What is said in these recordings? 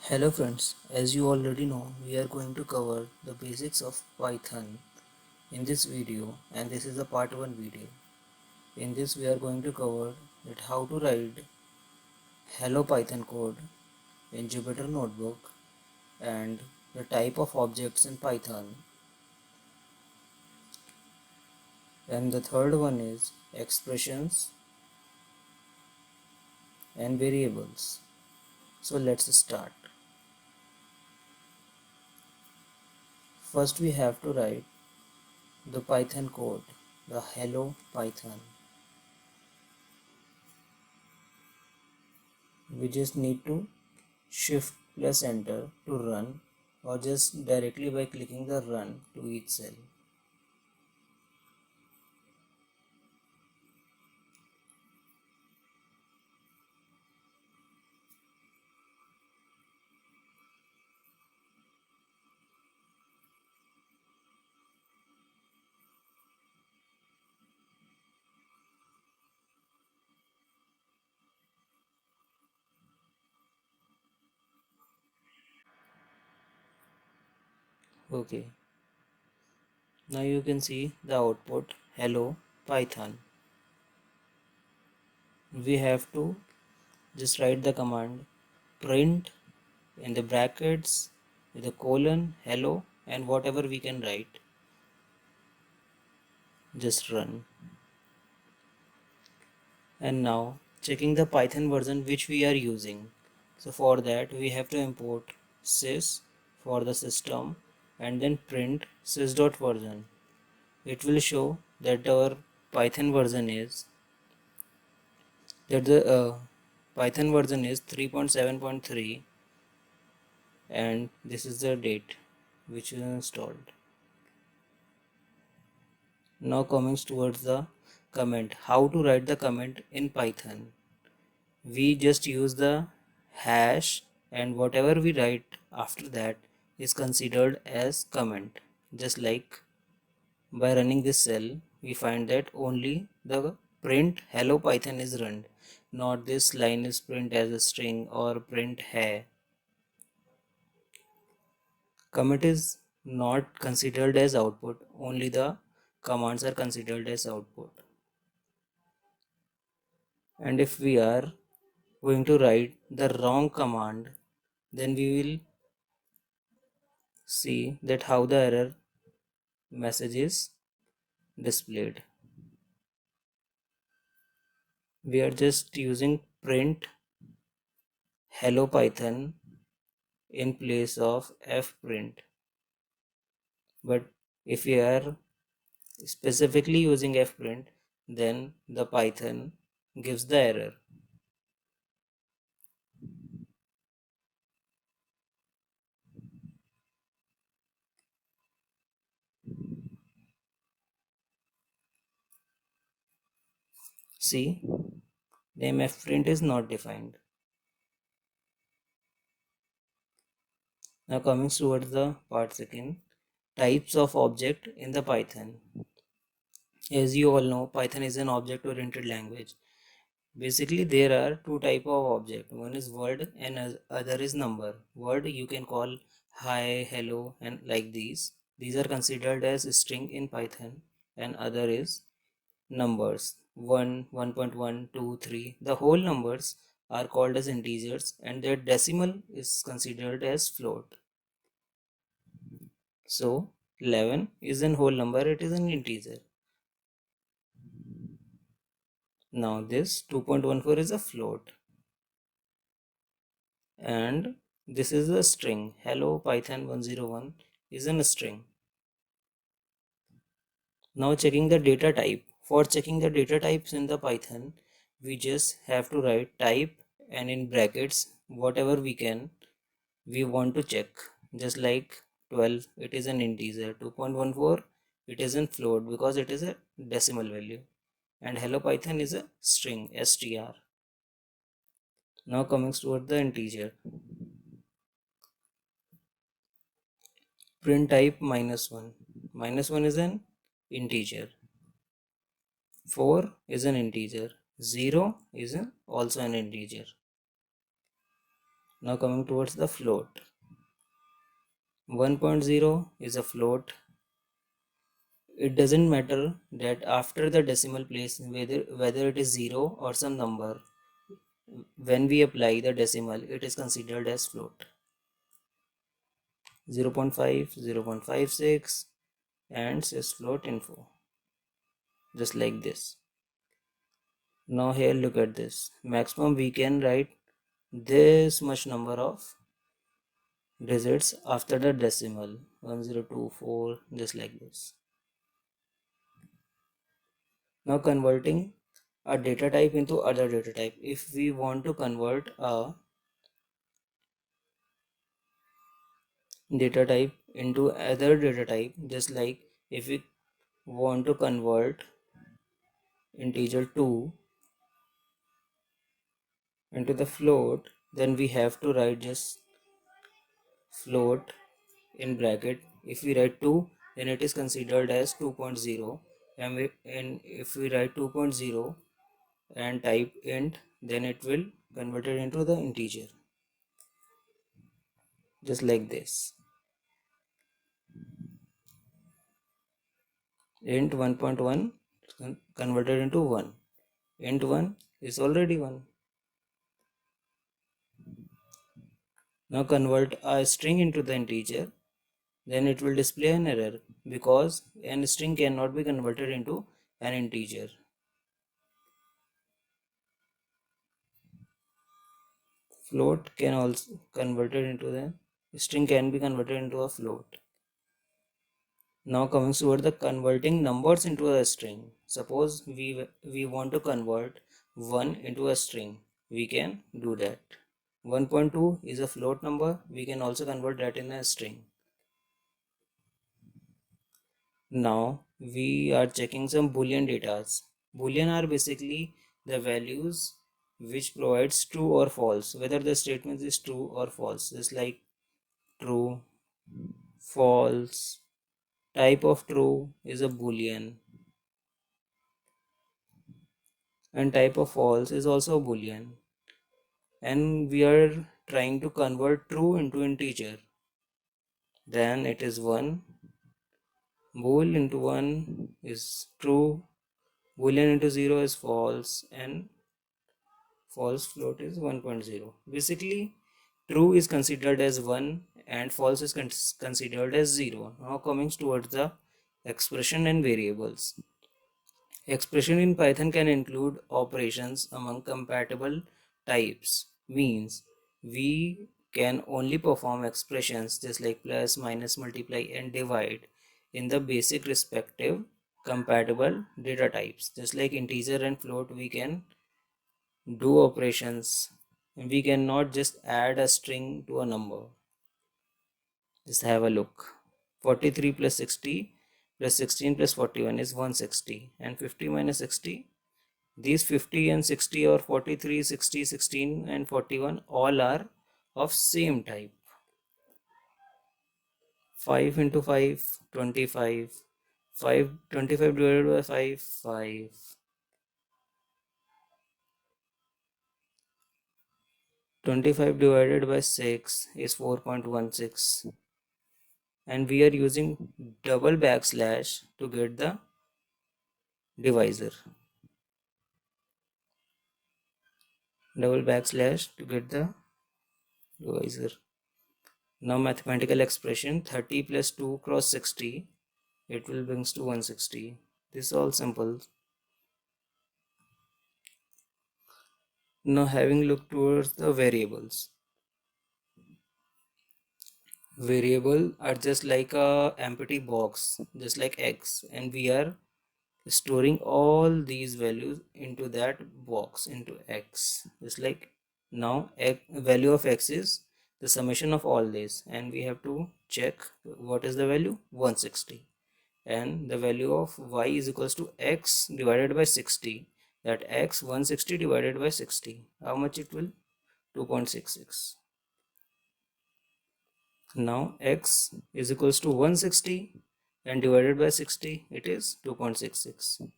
Hello friends, as you already know, we are going to cover the basics of Python in this video, and this is a part 1 video. In this we are going to cover that how to write Hello Python code in Jupyter Notebook and the type of objects in Python, and the third one is expressions and variables. So let's start. First we have to write the Python code, the Hello Python. We just need to shift plus enter to run, or just directly by clicking the run to each cell. Okay, now you can see the output hello Python. We have to just write the command print in the brackets with a colon hello and whatever we can write, just run. And now checking the Python version which we are using. So for that we have to import sys for the system and then print sys.version. It will show that our Python version is that the Python version is 3.7.3 and this is the date which is installed. Now coming towards the comment, how to write the comment in Python. We just use the hash and whatever we write after that is considered as comment. Just like by running this cell, we find that only the print hello Python is run, not this line is print as a string or print hey. Commit is not considered as output, only the commands are considered as output. And if we are going to write the wrong command, then we will see that how the error message is displayed. We are just using print hello Python in place of fprint, but if we are specifically using fprint, then the Python gives the error. See, name fprint is not defined. Now coming towards the part second, types of object in the Python. As you all know, Python is an object oriented language. Basically, there are two type of object. One is word and other is number. Word you can call hi, hello, and like these. These are considered as string in Python, and other is numbers 1, 1.1, 2, 3. The whole numbers are called as integers, and their decimal is considered as float. So 11 is a whole number, it is an integer. Now this 2.14 is a float, and this is a string. Hello Python 101 is a string. Now checking the data type. For checking the data types in the Python, we just have to write type and in brackets whatever we want to check. Just like 12, it is an integer. 2.14, it is in float because it is a decimal value. And hello Python is a string, str. Now coming toward the integer. Print type -1. -1 is an integer. 4 is an integer. 0 is also an integer. Now coming towards the float. 1.0 is a float. It doesn't matter that after the decimal place whether it is 0 or some number, when we apply the decimal it is considered as float. 0.5, 0.56 and sysfloat info, just like this. Now here look at this. Maximum we can write this much number of digits after the decimal, 1024, just like this. Now converting a data type into other data type. If we want to convert a data type into other data type, just like if we want to convert integer 2 into the float, then we have to write just float in bracket. If we write 2, then it is considered as 2.0, and if we write 2.0 and type int, then it will convert it into the integer, just like this. Int 1.1 converted into 1. Int 1 is already 1. Now convert a string into the integer, then it will display an error because a string cannot be converted into an integer. Float can also converted into the string can be converted into a float. Now coming toward the converting numbers into a string. Suppose we want to convert 1 into a string. We can do that. 1.2 is a float number. We can also convert that in a string. Now we are checking some boolean datas. Boolean are basically the values which provides true or false, whether the statement is true or false, just like true, false. Type of true is a boolean and type of false is also a boolean, and we are trying to convert true into integer, then it is 1. Bool into 1 is true, boolean into 0 is false, and false float is 1.0. Basically true is considered as 1 and false is considered as 0. Now coming towards the expression and variables. Expression in Python can include operations among compatible types. Means we can only perform expressions just like plus, minus, multiply and divide in the basic respective compatible data types. Just like integer and float, we can do operations. We cannot just add a string to a number. Just have a look. 43 plus 60 plus 16 plus 41 is 160, and 50 minus 60, these 50 and 60 or 43, 60, 16 and 41 all are of same type. 5 into 5, 25. 25 divided by 5, 5. 25 divided by 6 is 4.16. And we are using double backslash to get the divisor. Double backslash to get the divisor. Now mathematical expression 30 plus 2 cross 60, it will brings to 160. This is all simple. Now having looked towards the variables. Variable are just like a empty box, just like x, and we are storing all these values into that box, into x. Just like now value of x is the summation of all this, and we have to check what is the value, 160, and the value of y is equals to x divided by 60. That x 160 divided by 60, how much it will, 2.66. Now x is equals to 160 and divided by 60, it is 2.66.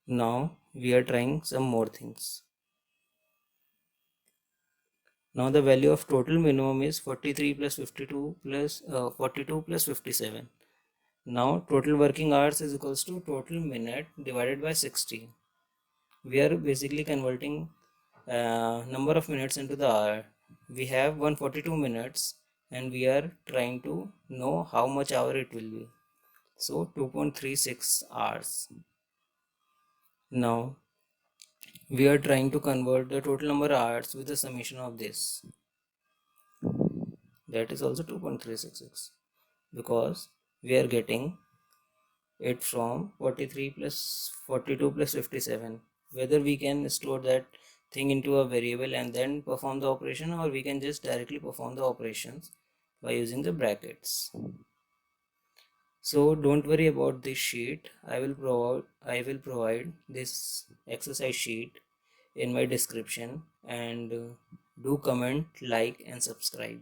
Now we are trying some more things. Now the value of total minimum is 43 plus 52 plus 42 plus 57. Now total working hours is equals to total minute divided by 60. We are basically converting number of minutes into the hour. We have 142 minutes and we are trying to know how much hour it will be. So 2.36 hours. Now we are trying to convert the total number of hours with the summation of this. That is also 2.366 because we are getting it from 43 plus 42 plus 57. Whether we can store that thing into a variable and then perform the operation, or we can just directly perform the operations by using the brackets. So don't worry about this sheet. I will provide this exercise sheet in my description, and do comment, like and subscribe.